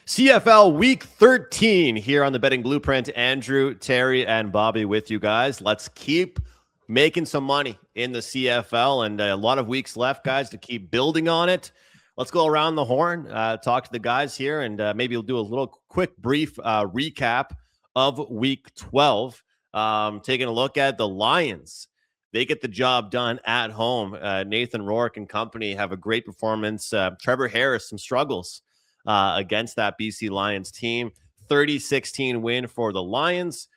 CFL Week 13 here on the Betting Blueprint. Andrew, Terry, and Bobby with you guys. Let's keep making some money in the CFL, and a lot of weeks left, guys, to keep building on it. Let's go around the horn, talk to the guys here, and maybe we'll do a little quick, brief recap of Week 12. Taking a look at the Lions. They get the job done at home. Nathan Rourke and company have a great performance. Trevor Harris, some struggles against that BC Lions team. 30-16 win for the Lions.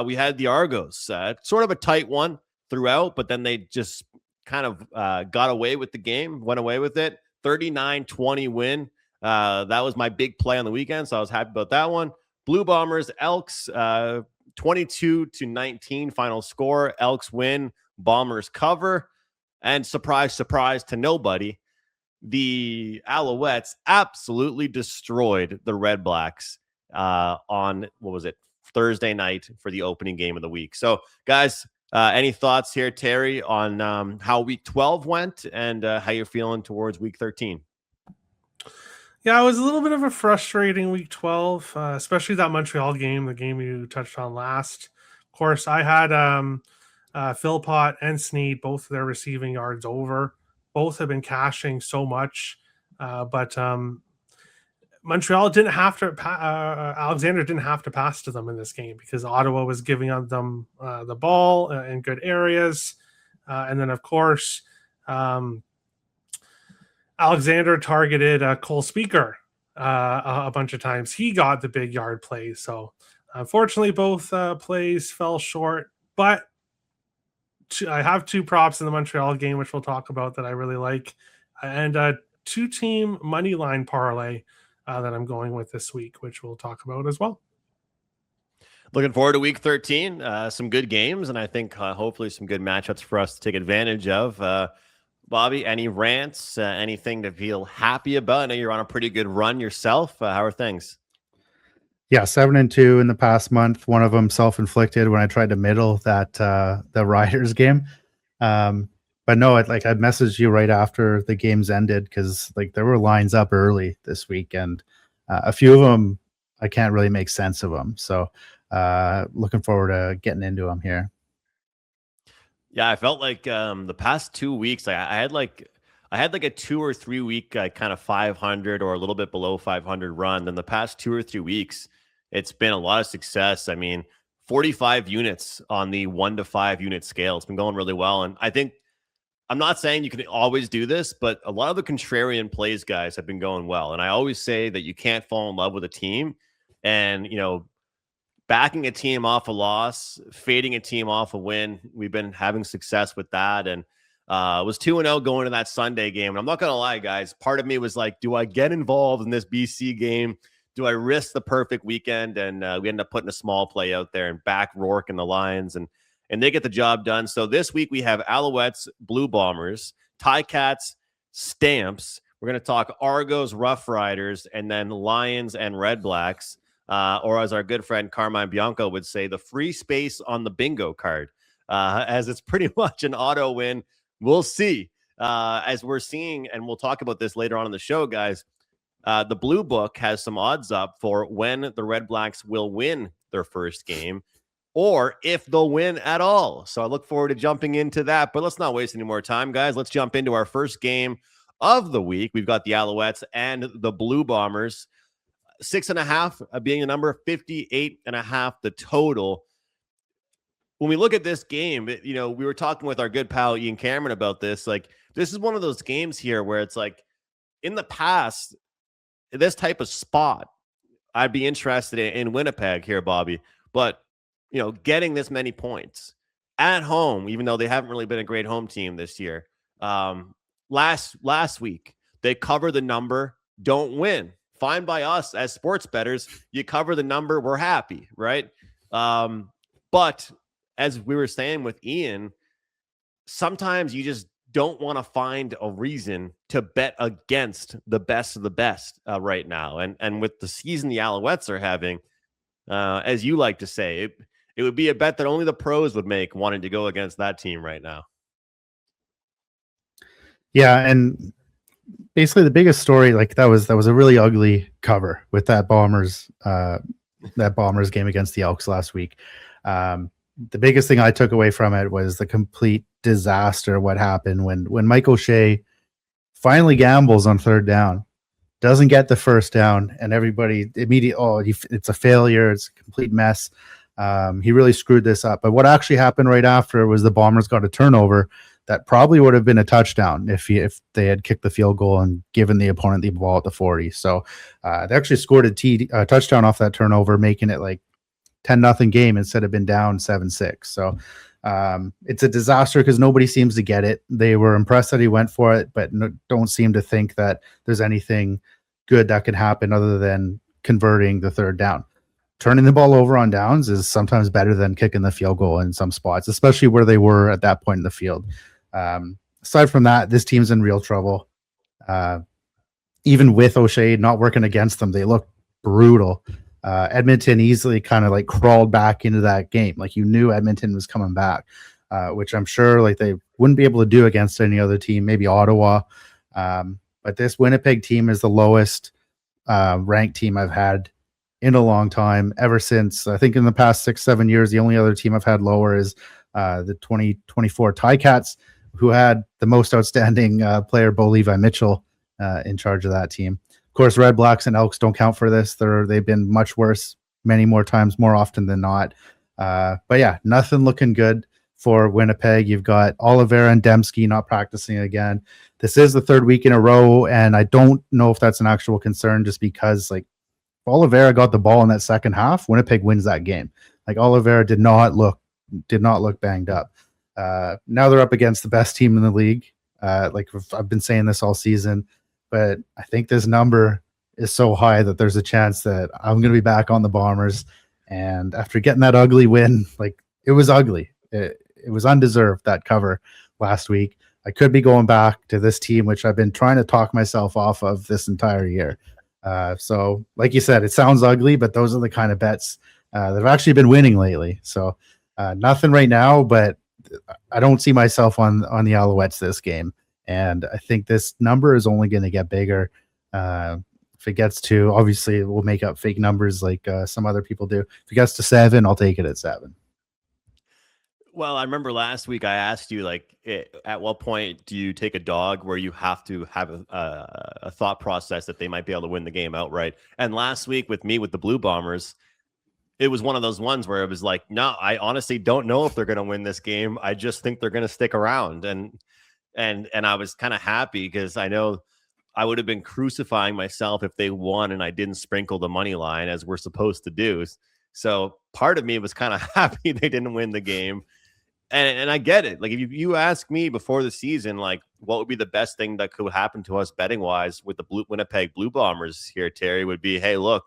We had the Argos. Sort of a tight one throughout, but then they just kind of got away with the game, went away with it. 39-20 win. That was my big play on the weekend, so I was happy about that one. Blue Bombers, Elks, 22-19 final score. Elks win, Bombers cover. And surprise, surprise to nobody, the Alouettes absolutely destroyed the Red Blacks on, Thursday night for the opening game of the week. So, guys, any thoughts here, Terry, on how Week 12 went and how you're feeling towards Week 13? Yeah, it was a little bit of a frustrating Week 12, especially that Montreal game, the game you touched on last. Of course, I had Philpott and Snead, both of their receiving yards over. Both have been cashing so much, but Montreal didn't have to. Alexander didn't have to pass to them in this game because Ottawa was giving them the ball in good areas, and then of course Alexander targeted Cole Speaker a bunch of times. He got the big yard plays, so unfortunately both plays fell short, but I have two props in the Montreal game, which we'll talk about, that I really like, and a two-team money line parlay that I'm going with this week, which we'll talk about as well. Looking forward to Week 13. Some good games, and I think hopefully some good matchups for us to take advantage of. Bobby, any rants, anything to feel happy about? I know you're on a pretty good run yourself. How are things? Yeah, 7-2 in the past month. One of them self-inflicted when I tried to middle that the Riders game. But no, I'd messaged you right after the games ended because there were lines up early this week, and a few of them I can't really make sense of them. So looking forward to getting into them here. Yeah, I felt like the past 2 weeks, I had a 2 or 3 week kind of 500 or a little bit below 500 run. Then the past 2 or 3 weeks, it's been a lot of success. I mean, 45 units on the 1 to 5 unit scale. It's been going really well. And I think, I'm not saying you can always do this, but a lot of the contrarian plays, guys, have been going well. And I always say that you can't fall in love with a team and, backing a team off a loss, fading a team off a win. We've been having success with that. And was 2-0 going to that Sunday game. And I'm not going to lie, guys. Part of me was like, do I get involved in this BC game? Do I risk the perfect weekend? And we ended up putting a small play out there and back Rourke and the Lions, and they get the job done. So this week we have Alouettes, Blue Bombers, Ticats, Stamps. We're going to talk Argos, Rough Riders, and then Lions and Red Blacks. Or as our good friend Carmine Bianco would say, the free space on the bingo card, as it's pretty much an auto win. We'll see. As we're seeing, and we'll talk about this later on in the show, guys, the Blue Book has some odds up for when the Red Blacks will win their first game, or if they'll win at all. So I look forward to jumping into that, but let's not waste any more time, guys. Let's jump into our first game of the week. We've got the Alouettes and the Blue Bombers. 6.5 being the number, 58.5 the total. When we look at this game, we were talking with our good pal Ian Cameron about this. This is one of those games here where it's in the past, this type of spot, I'd be interested in Winnipeg here, Bobby. But, getting this many points at home, even though they haven't really been a great home team this year. Last week, they cover the number, don't win. Fine by us as sports bettors. You cover the number, we're happy, right? But as we were saying with Ian, sometimes you just don't want to find a reason to bet against the best of the best right now. And with the season the Alouettes are having, as you like to say, it would be a bet that only the pros would make, wanting to go against that team right now. Yeah, and basically the biggest story, like that was a really ugly cover with that Bombers game against the Elks last week. The biggest thing I took away from it was the complete disaster. What happened when Mike O'Shea finally gambles on third down, doesn't get the first down, and everybody immediately, it's a failure. It's a complete mess. He really screwed this up. But what actually happened right after was the Bombers got a turnover that probably would have been a touchdown if they had kicked the field goal and given the opponent the ball at the 40. So they actually scored a touchdown off that turnover, making it like 10-0 game instead of been down 7-6. So it's a disaster because nobody seems to get it. They were impressed that he went for it, but don't seem to think that there's anything good that can happen other than converting the third down. Turning the ball over on downs is sometimes better than kicking the field goal in some spots, especially where they were at that point in the field. Aside from that, this team's in real trouble. Even with O'Shea not working against them, they look brutal. Edmonton easily kind of like crawled back into that game. Like you knew Edmonton was coming back, which I'm sure like they wouldn't be able to do against any other team, maybe Ottawa. But this Winnipeg team is the lowest ranked team I've had in a long time, ever since I think in the past 6-7 years. The only other team I've had lower is the 2024 Ticats, who had the most outstanding player, Bo Levi Mitchell, in charge of that team. Of course, Red Blacks and Elks don't count for this. They've been much worse many more times, more often than not. But yeah, nothing looking good for Winnipeg. You've got Oliveira and Dembski not practicing again. This is the third week in a row, and I don't know if that's an actual concern, just because like Oliveira got the ball in that second half, Winnipeg wins that game. Like Oliveira did not look banged up. Now they're up against the best team in the league. Like I've been saying this all season, but I think this number is so high that there's a chance that I'm going to be back on the Bombers. And after getting that ugly win, like it was ugly. It was undeserved, that cover last week. I could be going back to this team, which I've been trying to talk myself off of this entire year. So like you said, it sounds ugly, but those are the kind of bets that have actually been winning lately. So nothing right now, but I don't see myself on the Alouettes this game. And I think this number is only going to get bigger. If it gets to, obviously we'll make up fake numbers like some other people do. If it gets to 7, I'll take it at 7. Well, I remember last week I asked you, like, at what point do you take a dog where you have to have a thought process that they might be able to win the game outright? And last week with me, with the Blue Bombers, it was one of those ones where it was like, no, I honestly don't know if they're going to win this game. I just think they're going to stick around. And I was kind of happy because I know I would have been crucifying myself if they won and I didn't sprinkle the money line as we're supposed to do. So part of me was kind of happy they didn't win the game. And I get it. Like, if you ask me before the season, like, what would be the best thing that could happen to us betting wise with the Winnipeg Blue Bombers here, Terry, would be, hey, look,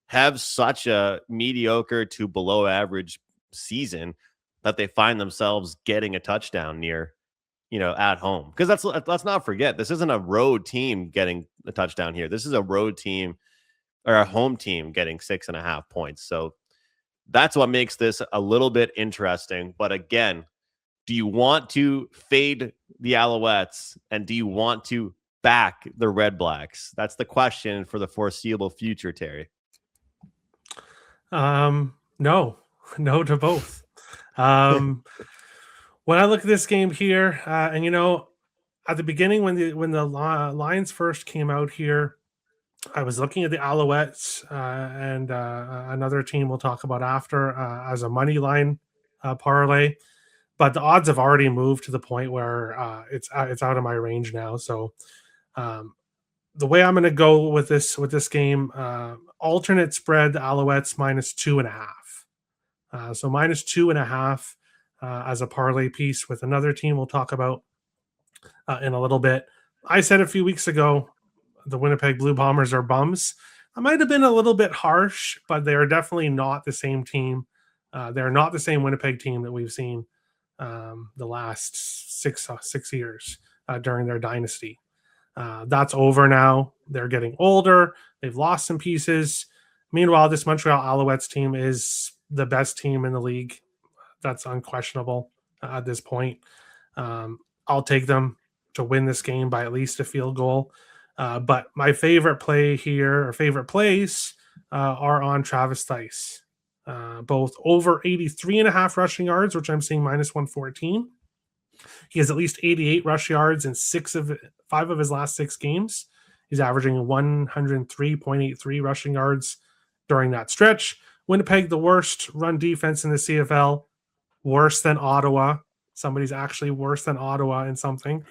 have such a mediocre to below average season that they find themselves getting a touchdown near, at home. Because let's not forget, this isn't a road team getting a touchdown here. This is a road team or a home team getting 6.5 points. So that's what makes this a little bit interesting. But again, do you want to fade the Alouettes and do you want to back the Red Blacks? That's the question for the foreseeable future, Terry. No to both. When I look at this game here, and at the beginning when the lines first came out here, I was looking at the Alouettes and another team we'll talk about after as a money line parlay, but the odds have already moved to the point where it's out of my range now. So the way I'm going to go with this game, alternate spread, the Alouettes -2.5. So -2.5 as a parlay piece with another team we'll talk about in a little bit. I said a few weeks ago, the Winnipeg Blue Bombers are bums. I might have been a little bit harsh, but they are definitely not the same team. They're not the same Winnipeg team that we've seen the last six years during their dynasty. That's over now. They're getting older. They've lost some pieces. Meanwhile, this Montreal Alouettes team is the best team in the league. That's unquestionable at this point. I'll take them win this game by at least a field goal. But my favorite play here, or favorite plays, are on Travis Theis. Both over 83.5 rushing yards, which I'm seeing minus 114. He has at least 88 rush yards in 5 of his last 6 games. He's averaging 103.83 rushing yards during that stretch. Winnipeg, the worst run defense in the CFL, worse than Ottawa. Somebody's actually worse than Ottawa in something,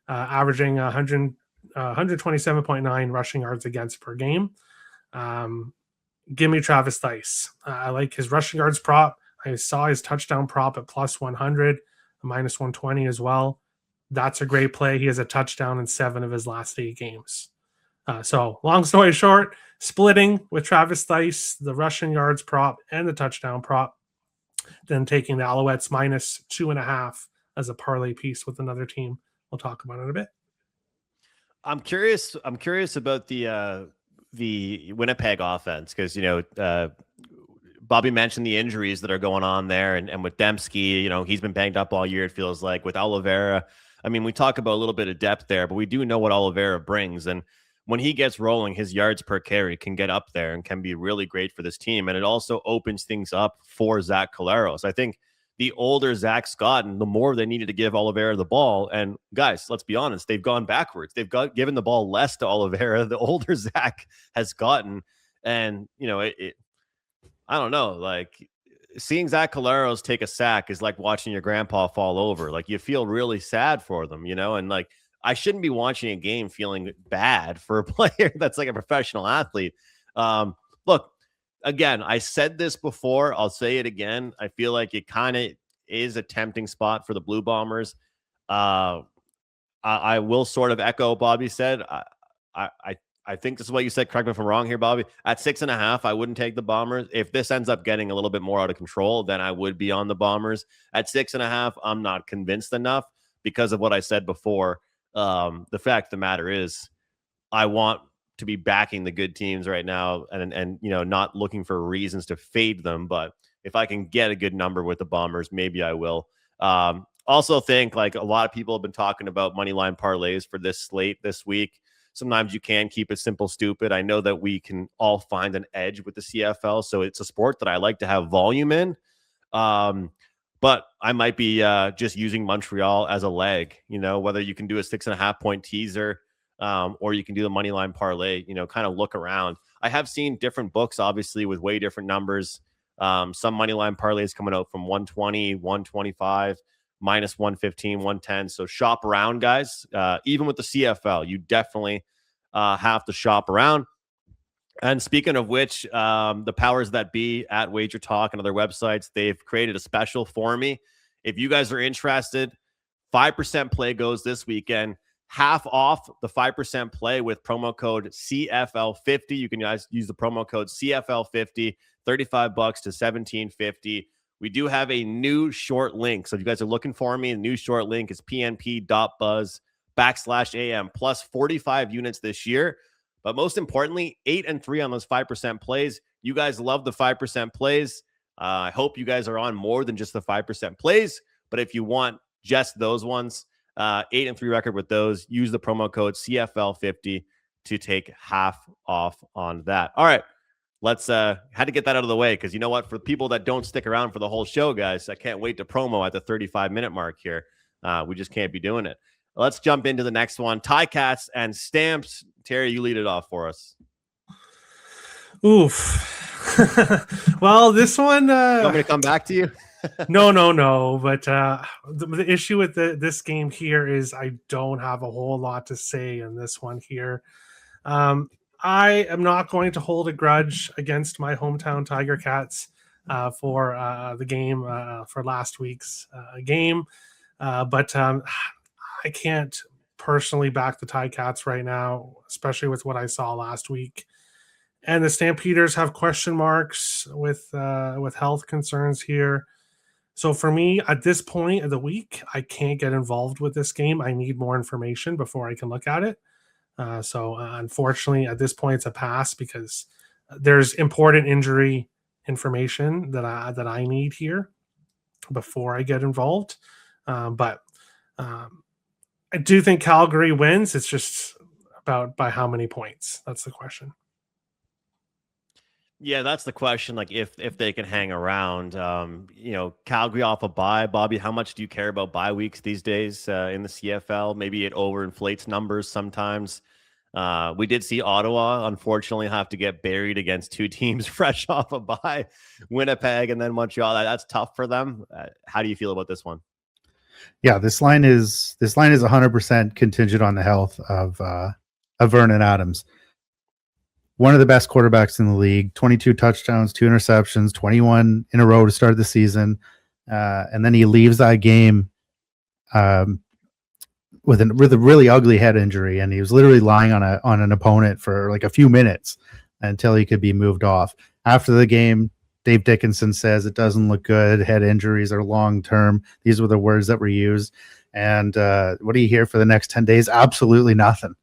averaging 127.9 rushing yards against per game. Give me Travis Theis. I like his rushing yards prop. I saw his touchdown prop at plus 100, minus 120 as well. That's a great play. He has a touchdown in 7 of his last 8 games. So long story short, splitting with Travis Theis, the rushing yards prop and the touchdown prop, then taking the Alouettes minus 2.5 as a parlay piece with another team. We'll talk about it in a bit. I'm curious about the Winnipeg offense, because Bobby mentioned the injuries that are going on there, and with Dembski, he's been banged up all year, it feels like. With Oliveira, I mean, we talk about a little bit of depth there, but we do know what Oliveira brings, and when he gets rolling, his yards per carry can get up there and can be really great for this team. And it also opens things up for Zach Collaros. I think the older Zach's gotten, the more they needed to give Oliveira the ball. And guys, let's be honest, they've gone backwards. They've given the ball less to Oliveira the older Zach has gotten. And, I don't know, like seeing Zach Collaros take a sack is like watching your grandpa fall over. Like you feel really sad for them, and like, I shouldn't be watching a game feeling bad for a player that's like a professional athlete. Look, again, I said this before. I'll say it again. I feel like it kind of is a tempting spot for the Blue Bombers. I will sort of echo Bobby said. I think this is what you said. Correct me if I'm wrong here, Bobby. At 6.5, I wouldn't take the Bombers. If this ends up getting a little bit more out of control, then I would be on the Bombers. At 6.5, I'm not convinced enough because of what I said before. The fact of the matter is I want to be backing the good teams right now and not looking for reasons to fade them. But if I can get a good number with the Bombers, maybe I will. Also think like a lot of people have been talking about money line parlays for this slate this week. Sometimes you can keep it simple, stupid. I know that we can all find an edge with the CFL. So it's a sport that I like to have volume in. But I might be just using Montreal as a leg, whether you can do a 6.5 point teaser or you can do the money line parlay, kind of look around. I have seen different books, obviously, with way different numbers. Some money line parlays coming out from 120, 125, minus 115, 110. So shop around, guys. Even with the CFL, you definitely have to shop around. And speaking of which, the powers that be at Wagertalk and other websites, they've created a special for me. If you guys are interested, 5% play goes this weekend. Half off the 5% play with promo code CFL50. You can guys use the promo code CFL50, $35 to $17.50. We do have a new short link. So if you guys are looking for me, the new short link is pnp.buzz /AM plus 45 units this year. But most importantly, 8-3 on those 5% plays. You guys love the 5% plays. I hope you guys are on more than just the 5% plays. But if you want just those ones, 8-3 record with those, use the promo code CFL50 to take half off on that. All right, let's had to get that out of the way because you know what? For people that don't stick around for the whole show, guys, I can't wait to promo at the 35-minute mark here. We just can't be doing it. Let's jump into the next one. Ticats and Stamps. Terry, you lead it off for us. Oof. Well, this one... You want me to come back to you? No. But the issue with this game here is I don't have a whole lot to say in this one here. I am not going to hold a grudge against my hometown Tiger Cats for the game, for last week's game. But I can't personally back the Ticats right now, especially with what I saw last week. And the Stampeders have question marks with health concerns here. So for me, at this point of the week, I can't get involved with this game. I need more information before I can look at it. So unfortunately, at this point, it's a pass because there's important injury information that I need here before I get involved. But I do think Calgary wins. It's just about by how many points. That's the question. Yeah, that's the question. Like if they can hang around, Calgary off a bye. Bobby, how much do you care about bye weeks these days in the CFL? Maybe it overinflates numbers sometimes. We did see Ottawa, unfortunately, have to get buried against two teams fresh off a bye, Winnipeg and then Montreal. That's tough for them. How do you feel about this one? Yeah, this line is 100% contingent on the health of Vernon Adams. One of the best quarterbacks in the league, 22 touchdowns, 2 interceptions, 21 in a row to start the season. And then he leaves that game with a really ugly head injury. And he was literally lying on an opponent for like a few minutes until he could be moved off. After the game, Dave Dickinson says it doesn't look good. Head injuries are long-term. These were the words that were used. And what do you hear for the next 10 days? Absolutely nothing.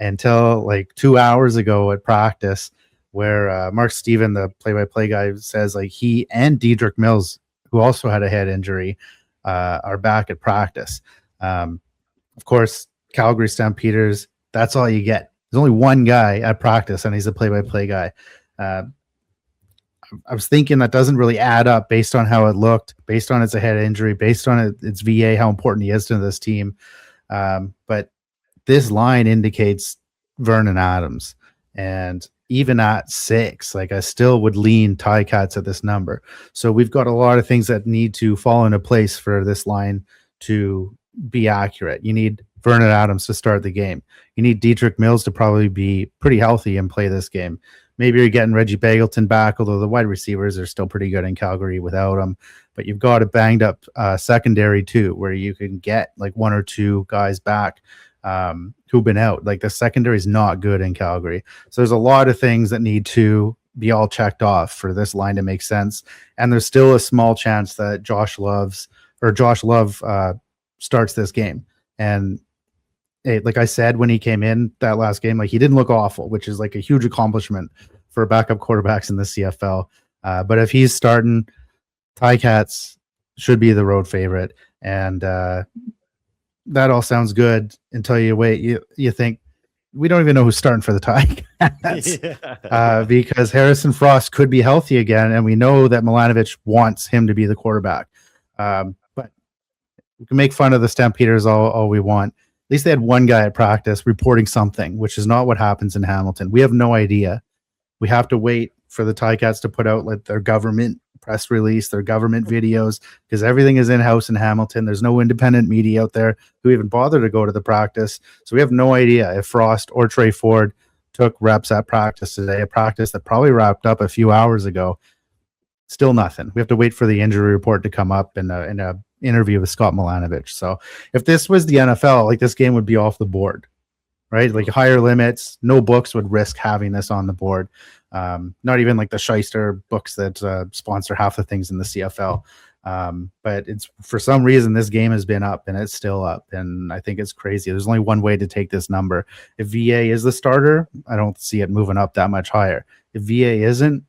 Until like 2 hours ago at practice, where Mark Steven, the play-by-play guy, says like he and Dedrick Mills, who also had a head injury, are back at practice. Of course, Calgary Stampeders, that's all you get. There's only one guy at practice, and he's a play-by-play guy. I was thinking that doesn't really add up based on how it looked, based on its a head injury, based on its VA, how important he is to this team. But this line indicates Vernon Adams, and even at 6, like I still would lean Ticats at this number. So we've got a lot of things that need to fall into place for this line to be accurate. You need Vernon Adams to start the game. You need Dedrick Mills to probably be pretty healthy and play this game. Maybe you're getting Reggie Bagleton back, although the wide receivers are still pretty good in Calgary without him. But you've got a banged up secondary too, where you can get like 1 or 2 guys back who've been out. Like the secondary is not good in Calgary. So there's a lot of things that need to be all checked off for this line to make sense. And there's still a small chance that Josh Love starts this game. And like I said, when he came in that last game, like he didn't look awful, which is like a huge accomplishment for backup quarterbacks in the CFL. But if he's starting, Ticats should be the road favorite. And that all sounds good until you wait. You think we don't even know who's starting for the Ticats because Harrison Frost could be healthy again, and we know that Milanovic wants him to be the quarterback. But we can make fun of the Stampeders all we want. At least they had one guy at practice reporting something, which is not what happens in Hamilton. We have no idea. We have to wait for the Ticats to put out like their government press release, their government videos, because everything is in-house in Hamilton. There's no independent media out there who even bother to go to the practice. So we have no idea if Frost or Trey Ford took reps at practice today, a practice that probably wrapped up a few hours ago. Still nothing. We have to wait for the injury report to come up in a interview with Scott Milanovic. So if this was the NFL, like this game would be off the board, right? Like higher limits, no books would risk having this on the board. Not even like the Shyster books that sponsor half the things in the CFL. But it's for some reason this game has been up and it's still up, and I think it's crazy. There's only one way to take this number. If VA is the starter, I don't see it moving up that much higher. If VA isn't,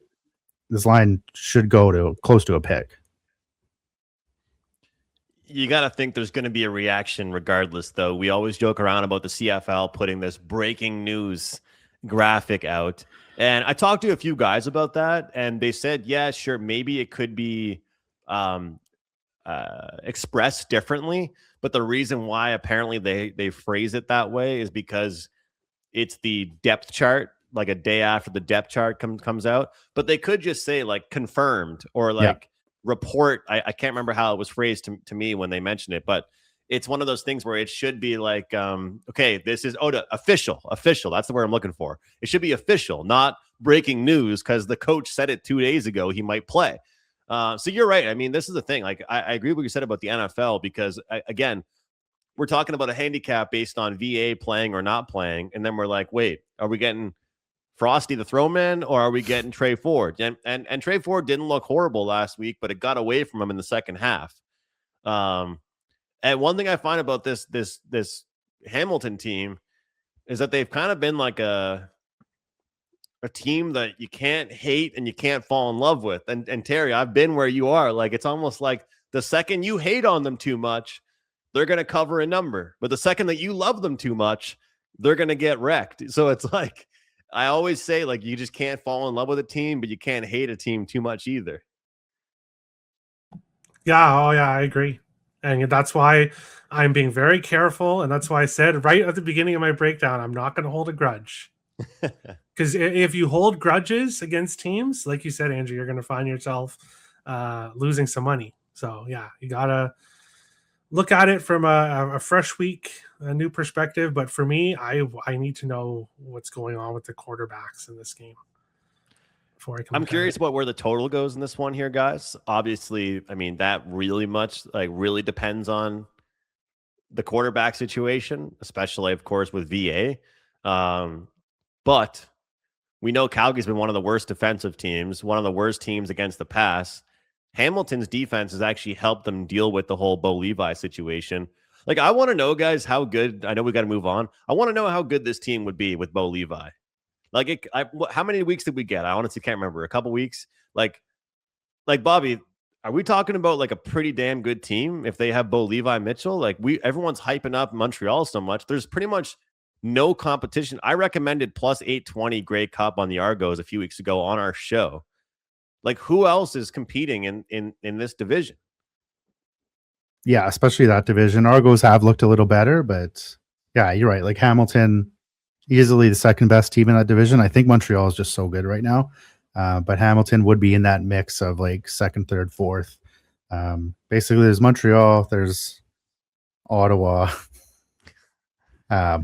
this line should go to close to a pick. You got to think there's going to be a reaction regardless, though. We always joke around about the CFL putting this breaking news graphic out. And I talked to a few guys about that, and they said, yeah, sure, maybe it could be expressed differently. But the reason why apparently they phrase it that way is because it's the depth chart, like a day after the depth chart comes out. But they could just say like confirmed or like report. I can't remember how it was phrased to me when they mentioned it, but it's one of those things where it should be like, okay, this is official. That's the word I'm looking for. It should be official, not breaking news, because the coach said it 2 days ago he might play. So you're right. I mean, this is the thing. Like, I agree with what you said about the NFL, because again, we're talking about a handicap based on VA playing or not playing, and then we're like, wait, are we getting Frosty the Throwman, or are we getting Trey Ford? And Trey Ford didn't look horrible last week, but it got away from him in the second half. And one thing I find about this Hamilton team is that they've kind of been like a team that you can't hate and you can't fall in love with. And Terry, I've been where you are. Like, it's almost like the second you hate on them too much, they're going to cover a number. But the second that you love them too much, they're going to get wrecked. So it's like, I always say, like, you just can't fall in love with a team, but you can't hate a team too much either. Yeah, oh yeah, I agree. And that's why I'm being very careful. And that's why I said right at the beginning of my breakdown, I'm not going to hold a grudge. Because if you hold grudges against teams, like you said, Andrew, you're going to find yourself losing some money. So yeah, you got to look at it from a fresh week, a new perspective. But for me, I need to know what's going on with the quarterbacks in this game. I'm curious about where the total goes in this one here, guys. Obviously, I mean, that really depends on the quarterback situation, especially, of course, with VA. But we know Calgary's been one of the worst defensive teams, one of the worst teams against the pass. Hamilton's defense has actually helped them deal with the whole Bo Levi situation. Like, I want to know, guys, how good, I know we got to move on. I want to know how good this team would be with Bo Levi. Like, how many weeks did we get? I honestly can't remember. A couple weeks? Like Bobby, are we talking about like a pretty damn good team if they have Bo Levi Mitchell? Like, everyone's hyping up Montreal so much. There's pretty much no competition. I recommended plus 820 Grey Cup on the Argos a few weeks ago on our show. Like, who else is competing in this division? Yeah, especially that division. Argos have looked a little better, but yeah, you're right. Like, Hamilton, easily the second best team in that division. I think Montreal is just so good right now. But Hamilton would be in that mix of like second, third, fourth. Basically, there's Montreal, there's Ottawa,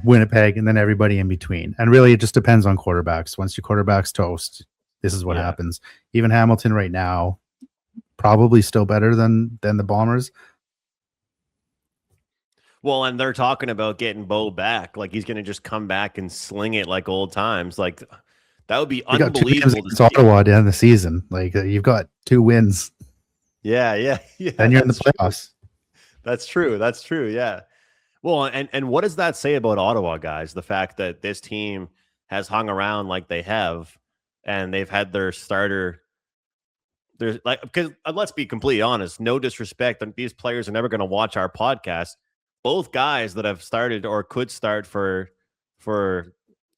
Winnipeg, and then everybody in between. And really, it just depends on quarterbacks. Once your quarterback's toast, this is what happens. Even Hamilton right now, probably still better than the Bombers. Well, and they're talking about getting Bo back. Like, he's going to just come back and sling it like old times. Like, that would be unbelievable to see. Ottawa at the end of the season. Like, you've got 2 wins. Yeah. And you're in the playoffs. That's true. Yeah. Well, and what does that say about Ottawa, guys? The fact that this team has hung around like they have, and they've had their starter. There's like, because let's be completely honest, no disrespect, and these players are never going to watch our podcast. Both guys that have started or could start for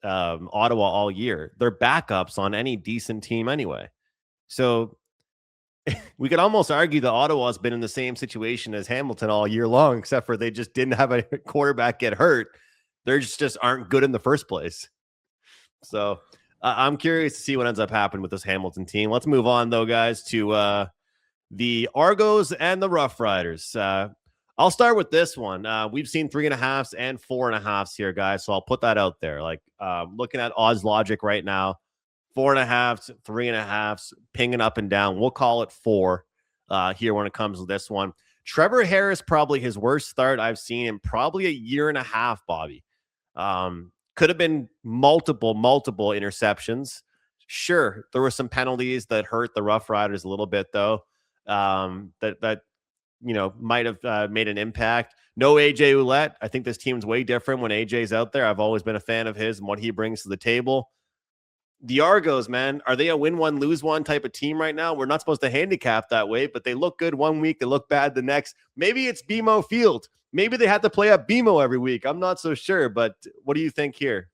Ottawa all year, they're backups on any decent team anyway. So we could almost argue that Ottawa's been in the same situation as Hamilton all year long, except for they just didn't have a quarterback get hurt. They just aren't good in the first place. So I'm curious to see what ends up happening with this Hamilton team. Let's move on, though, guys, to the Argos and the Rough Riders. I'll start with this one. We've seen 3.5s and 4.5s here, guys. So I'll put that out there. Like, looking at odds logic right now, 4.5s, 3.5s, pinging up and down. We'll call it 4 here when it comes to this one. Trevor Harris, probably his worst start I've seen in probably a year and a half, Bobby. Could have been multiple interceptions. Sure, there were some penalties that hurt the Rough Riders a little bit, though. That might have made an impact. No AJ Ouellette. I think this team's way different when AJ's out there. I've always been a fan of his and what he brings to the table. The Argos, man, are they a win one, lose one type of team right now? We're not supposed to handicap that way, but they look good one week, they look bad the next. Maybe it's BMO Field. Maybe they have to play at BMO every week. I'm not so sure, but what do you think here?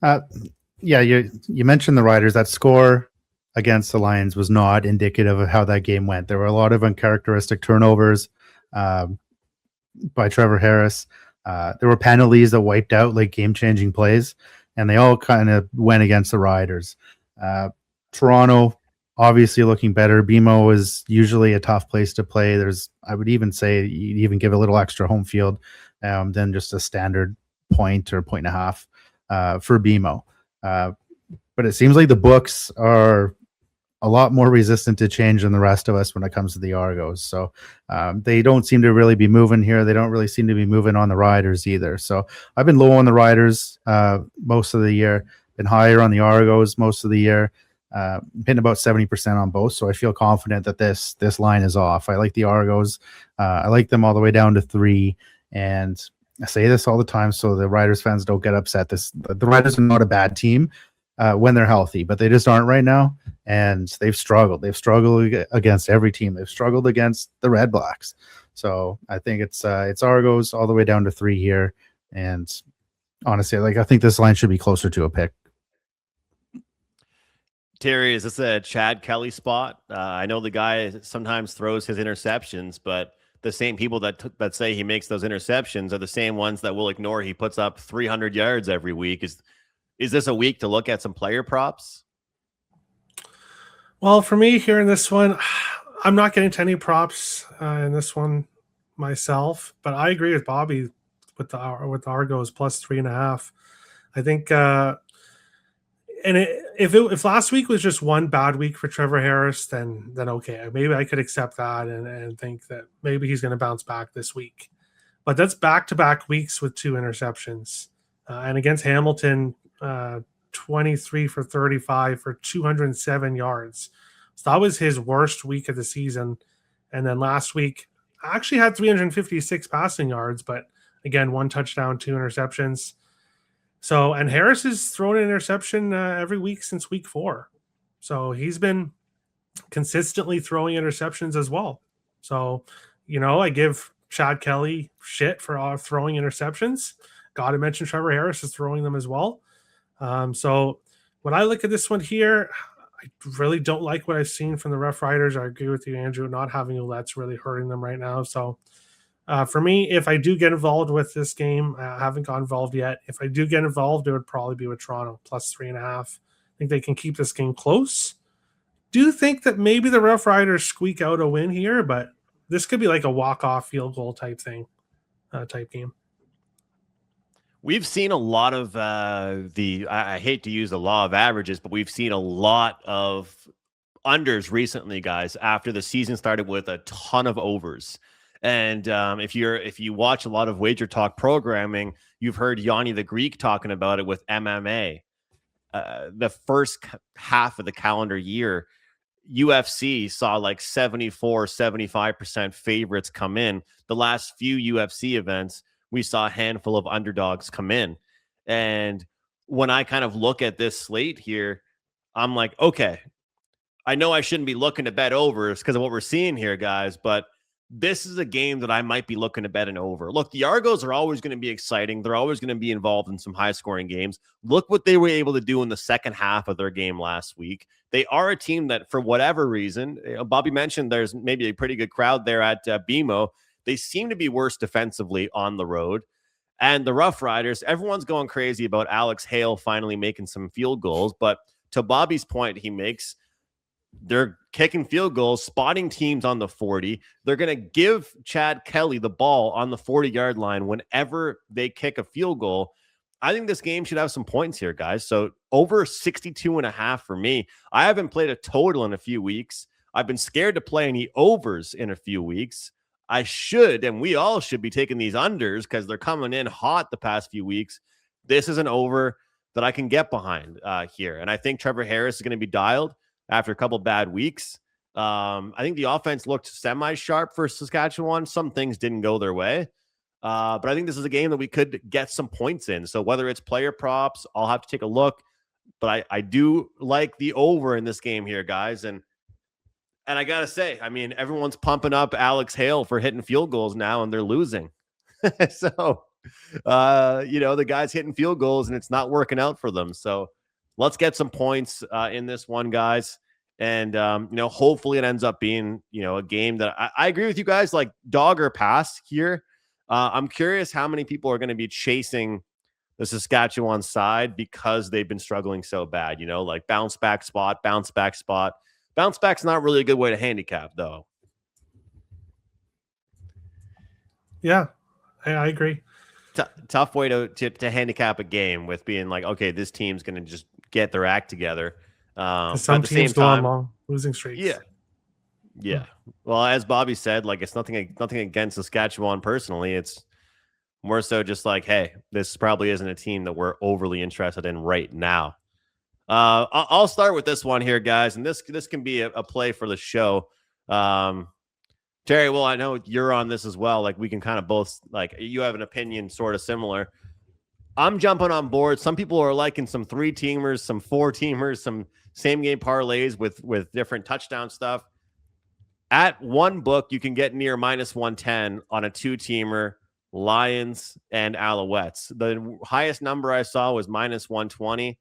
Yeah, you mentioned the Riders. That score against the Lions was not indicative of how that game went. There were a lot of uncharacteristic turnovers by Trevor Harris. There were penalties that wiped out like game-changing plays, and they all kind of went against the Riders. Toronto obviously looking better. BMO is usually a tough place to play. I would even say you even give a little extra home field than just a standard point or 1.5 for BMO. But it seems like the books are a lot more resistant to change than the rest of us when it comes to the Argos. So they don't seem to really be moving here. They don't really seem to be moving on the Riders either. So I've been low on the Riders most of the year, been higher on the Argos most of the year, been about 70% on both. So I feel confident that this line is off. I like the Argos. I like them all the way down to 3. And I say this all the time so the Riders fans don't get upset. The Riders are not a bad team when they're healthy, but they just aren't right now. And they've struggled. They've struggled against every team. They've struggled against the Red Blacks. So I think it's Argos all the way down to 3 here. And honestly, like I think this line should be closer to a pick. Terry, is this a Chad Kelly spot? I know the guy sometimes throws his interceptions, but the same people that say he makes those interceptions are the same ones that will ignore he puts up 300 yards every week. Is this a week to look at some player props? Well, for me here in this one, I'm not getting to any props in this one myself, but I agree with Bobby with the Argos plus 3.5. I think, if last week was just one bad week for Trevor Harris, then okay, maybe I could accept that and think that maybe he's going to bounce back this week. But that's back-to-back weeks with 2 interceptions, and against Hamilton, 23 for 35 for 207 yards. So that was his worst week of the season. And then last week, I actually had 356 passing yards, but again, 1 touchdown, 2 interceptions. So, and Harris has thrown an interception every week since week 4. So he's been consistently throwing interceptions as well. So, I give Chad Kelly shit for throwing interceptions. Got to mention Trevor Harris is throwing them as well. So when I look at this one here, I really don't like what I've seen from the Rough Riders. I agree with you, Andrew. Not having Ouellette's really hurting them right now. So for me, if I do get involved with this game, I haven't got involved yet. If I do get involved, it would probably be with Toronto plus 3.5. I think they can keep this game close. Do think that maybe the Rough Riders squeak out a win here, but this could be like a walk-off field goal type thing, type game. We've seen a lot of I hate to use the law of averages, but we've seen a lot of unders recently, guys, after the season started with a ton of overs. And if you watch a lot of Wagertalk programming, you've heard Yanni the Greek talking about it with MMA. The first half of the calendar year, UFC saw like 74-75% favorites come in. The last few UFC events, we saw a handful of underdogs come in. And when I kind of look at this slate here, I'm like, okay, I know I shouldn't be looking to bet overs because of what we're seeing here, guys, but this is a game that I might be looking to bet an over. Look, the Argos are always going to be exciting. They're always going to be involved in some high-scoring games. Look what they were able to do in the second half of their game last week. They are a team that, for whatever reason, Bobby mentioned there's maybe a pretty good crowd there at BMO. They seem to be worse defensively on the road. And the Rough Riders, everyone's going crazy about Alex Hale finally making some field goals. But to Bobby's point he makes, they're kicking field goals, spotting teams on the 40. They're going to give Chad Kelly the ball on the 40-yard line whenever they kick a field goal. I think this game should have some points here, guys. So over 62.5 for me. I haven't played a total in a few weeks. I've been scared to play any overs in a few weeks. I should, and we all should be taking these unders because they're coming in hot the past few weeks. This is an over that I can get behind here. And I think Trevor Harris is going to be dialed after a couple bad weeks. I think the offense looked semi-sharp for Saskatchewan. Some things didn't go their way. But I think this is a game that we could get some points in. So whether it's player props, I'll have to take a look. But I do like the over in this game here, guys. And I got to say, I mean, everyone's pumping up Alex Hale for hitting field goals now, and they're losing. So, the guy's hitting field goals, and it's not working out for them. So let's get some points in this one, guys. And, hopefully it ends up being, a game that I agree with you guys, like dog or pass here. I'm curious how many people are going to be chasing the Saskatchewan side because they've been struggling so bad, like bounce back spot. Bounce back's not really a good way to handicap, though. Yeah, I agree. Tough way to handicap a game with being like, okay, this team's going to just get their act together. Some teams go on long losing streaks. Yeah. Well, as Bobby said, like it's nothing against Saskatchewan personally. It's more so just like, hey, this probably isn't a team that we're overly interested in right now. I'll start with this one here, guys, and this can be a play for the show. Terry, well, I know you're on this as well. Like we can kind of both, like you have an opinion sort of similar. I'm jumping on board. Some people are liking some 3-teamers, some 4-teamers, some same game parlays with different touchdown stuff. At one book, you can get near minus 110 on a 2-teamer, Lions and Alouettes. The highest number I saw was minus 120.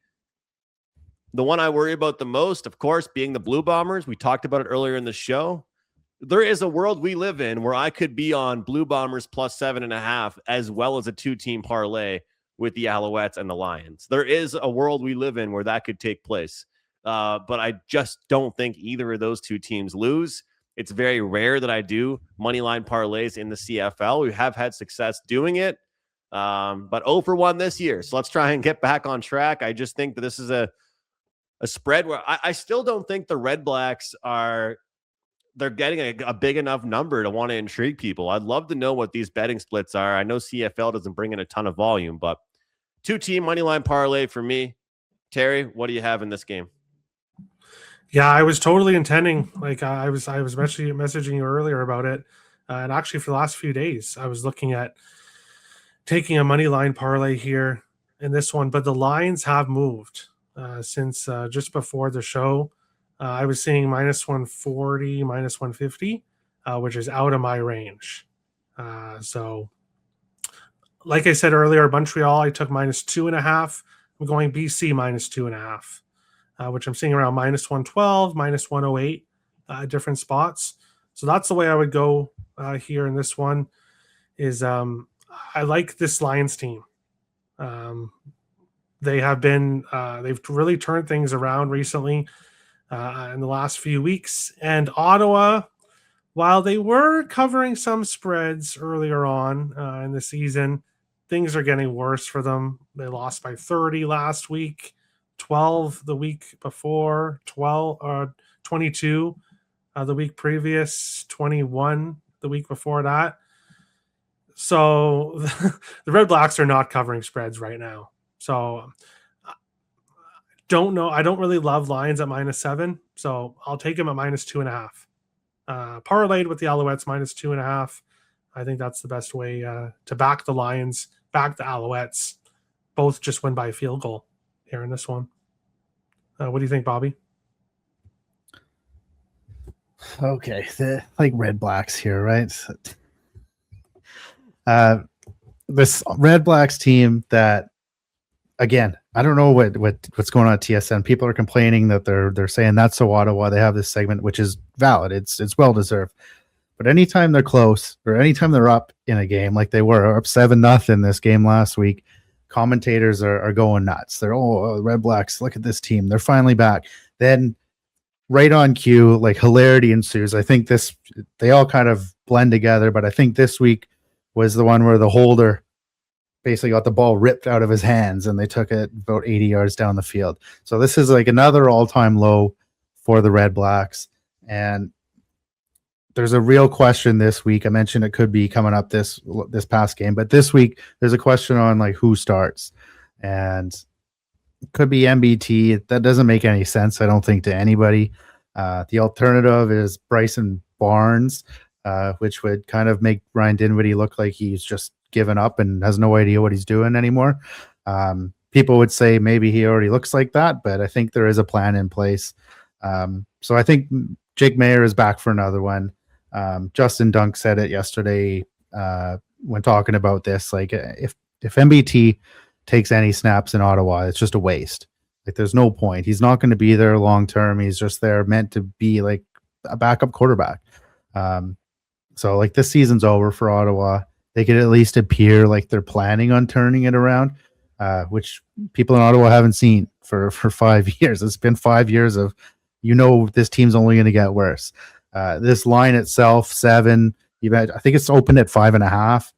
The one I worry about the most, of course, being the Blue Bombers. We talked about it earlier in the show. There is a world we live in where I could be on Blue Bombers plus 7.5, as well as a 2-team parlay with the Alouettes and the Lions. There is a world we live in where that could take place. But I just don't think either of those 2 teams lose. It's very rare that I do moneyline parlays in the CFL. We have had success doing it, but 0 for 1 this year. So let's try and get back on track. I just think that this is a spread where I still don't think the Red Blacks they're getting a big enough number to want to intrigue people. I'd love to know what these betting splits are. I know CFL doesn't bring in a ton of volume, but 2-team moneyline parlay for me. Terry, what do you have in this game? Yeah, I was totally intending, like I was messaging you earlier about it. And actually for the last few days, I was looking at taking a money line parlay here in this one, but the lines have moved since just before the show. I was seeing minus 140, minus 150, which is out of my range. So like I said earlier, Montreal, I took minus 2.5. I'm going BC minus 2.5. Which I'm seeing around minus 112, minus 108 different spots. So that's the way I would go here in this one is I like this Lions team. They have been, they've really turned things around recently in the last few weeks. And Ottawa, while they were covering some spreads earlier on in the season, things are getting worse for them. They lost by 30 last week. 12 the week before, 22 the week previous, 21 the week before that. So the Red Blacks are not covering spreads right now. So don't know. I don't really love Lions at minus 7, so I'll take them at minus 2.5. Parlayed with the Alouettes minus 2.5. I think that's the best way to back the Lions, back the Alouettes. Both just win by a field goal here in this one. What do you think, Bobby? Okay, the Red Blacks here, right? This Red Blacks team that, again, I don't know what's going on at TSN. People are complaining that they're saying that's so Ottawa. They have this segment, which is valid. It's well deserved. But anytime they're close or anytime they're up in a game, like they were up 7-0 this game last week, commentators are going nuts. They're Red Blacks, look at this team. They're finally back. Then right on cue, like hilarity ensues. I think they all kind of blend together, but I think this week was the one where the holder basically got the ball ripped out of his hands and they took it about 80 yards down the field. So this is like another all-time low for the Red Blacks. And there's a real question this week. I mentioned it could be coming up this past game, but this week there's a question on like who starts, and it could be MBT. That doesn't make any sense, I don't think, to anybody. The alternative is Bryson Barnes, which would kind of make Ryan Dinwiddie look like he's just given up and has no idea what he's doing anymore. People would say maybe he already looks like that, but I think there is a plan in place. So I think Jake Mayer is back for another one. Justin Dunk said it yesterday when talking about this. Like if MBT takes any snaps in Ottawa, it's just a waste. Like there's no point. He's not going to be there long term. He's just there meant to be like a backup quarterback. So like this season's over for Ottawa. They could at least appear like they're planning on turning it around, which people in Ottawa haven't seen for 5 years. It's been 5 years of, this team's only going to get worse. This line itself, 7. I think it's open at 5.5.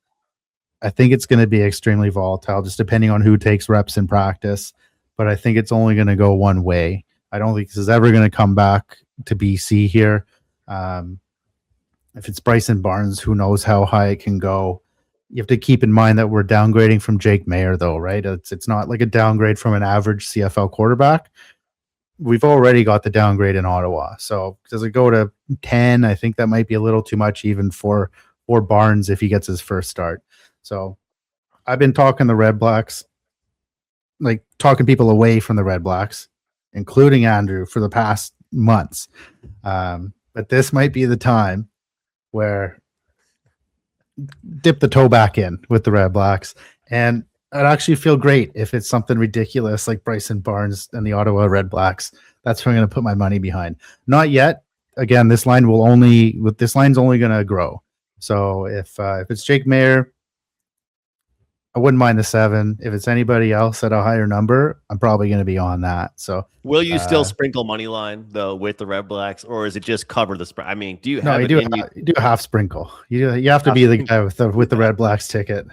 I think it's going to be extremely volatile, just depending on who takes reps in practice. But I think it's only going to go one way. I don't think this is ever going to come back to BC here. If it's Bryson Barnes, who knows how high it can go. You have to keep in mind that we're downgrading from Jake Mayer, though, right? It's not like a downgrade from an average CFL quarterback. We've already got the downgrade in Ottawa. So does it go to 10? I think that might be a little too much even for Barnes if he gets his first start. So I've been talking the Red Blacks, like talking people away from the Red Blacks, including Andrew, for the past months. but this might be the time where dip the toe back in with the Red Blacks. And I'd actually feel great if it's something ridiculous like Bryson Barnes and the Ottawa Red Blacks. That's where I'm going to put my money behind. Not yet. Again, this line's only going to grow. So if it's Jake Mayer, I wouldn't mind the 7. If it's anybody else at a higher number, I'm probably going to be on that. So will you still sprinkle money line though with the Red Blacks, or is it just cover the spread? I mean, do you have you do a half sprinkle. You have to be the guy with the Red Blacks ticket.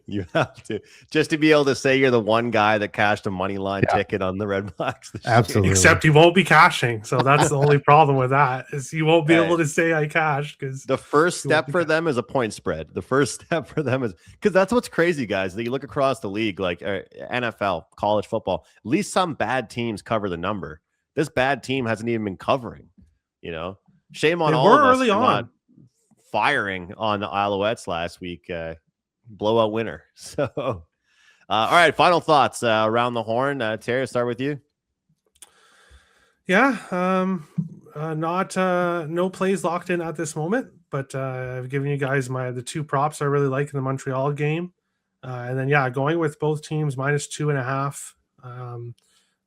You have to, just to be able to say you're the one guy that cashed a money line ticket on the Red Blacks. Absolutely. Except you won't be cashing. So that's the only problem with that is you won't be able to say I cashed because the first step for them is a point spread. The first step for them is because that's what's crazy, guys. That you look across the league, like NFL, college football, at least some bad teams cover the number. This bad team hasn't even been covering. You know, shame on all of us for not firing on the Alouettes last week. Blowout winner. So, all right. Final thoughts around the horn. Terry, start with you. Yeah. No plays locked in at this moment, but I've given you guys the 2 props I really like in the Montreal game. And then, going with both teams -2.5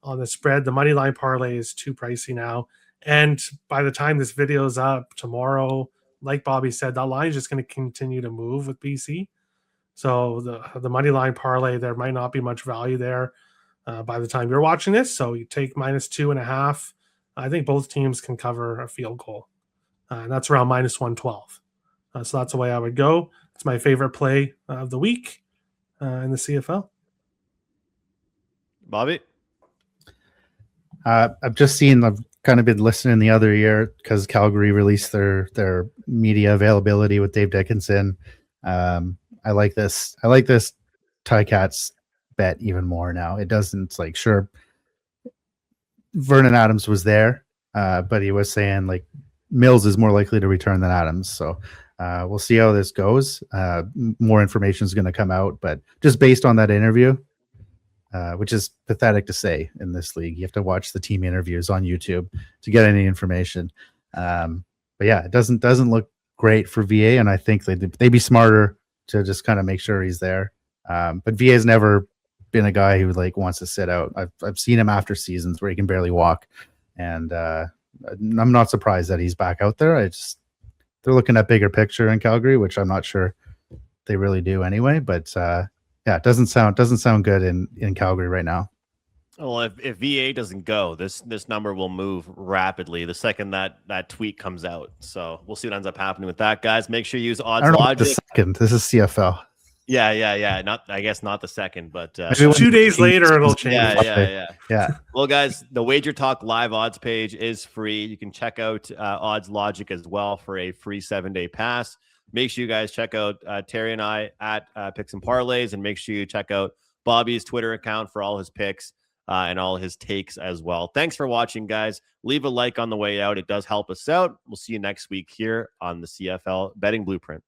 on the spread. The money line parlay is too pricey now. And by the time this video is up tomorrow, like Bobby said, that line is just going to continue to move with BC. So the money line parlay, there might not be much value there by the time you're watching this. So you take -2.5. I think both teams can cover a field goal. And that's around -112. So that's the way I would go. It's my favorite play of the week in the CFL. Bobby? I've kind of been listening the other year because Calgary released their media availability with Dave Dickinson. I like this Ticats bet even more now. It doesn't sure Vernon Adams was there, but he was saying Mills is more likely to return than Adams. So we'll see how this goes. More information is going to come out, but just based on that interview, which is pathetic to say in this league, you have to watch the team interviews on YouTube to get any information. But yeah, it doesn't look great for VA, and I think they'd be smarter to just kind of make sure he's there. But VA's never been a guy who wants to sit out. I've seen him after seasons where he can barely walk, and I'm not surprised that he's back out there. They're looking at bigger picture in Calgary, which I'm not sure they really do anyway. But it doesn't sound good in Calgary right now. Well, if VA doesn't go, this number will move rapidly the second that tweet comes out. So we'll see what ends up happening with that, guys. Make sure you use odds logic. The second. This is CFL. Yeah. I guess not the second, but 2 days later it'll change. Yeah. Well, guys, the Wagertalk live odds page is free. You can check out Odds Logic as well for a free 7-day pass. Make sure you guys check out Terry and I at Picks and Parlays, and make sure you check out Bobby's Twitter account for all his picks. And all his takes as well. Thanks for watching, guys. Leave a like on the way out. It does help us out. We'll see you next week here on the CFL Betting Blueprint.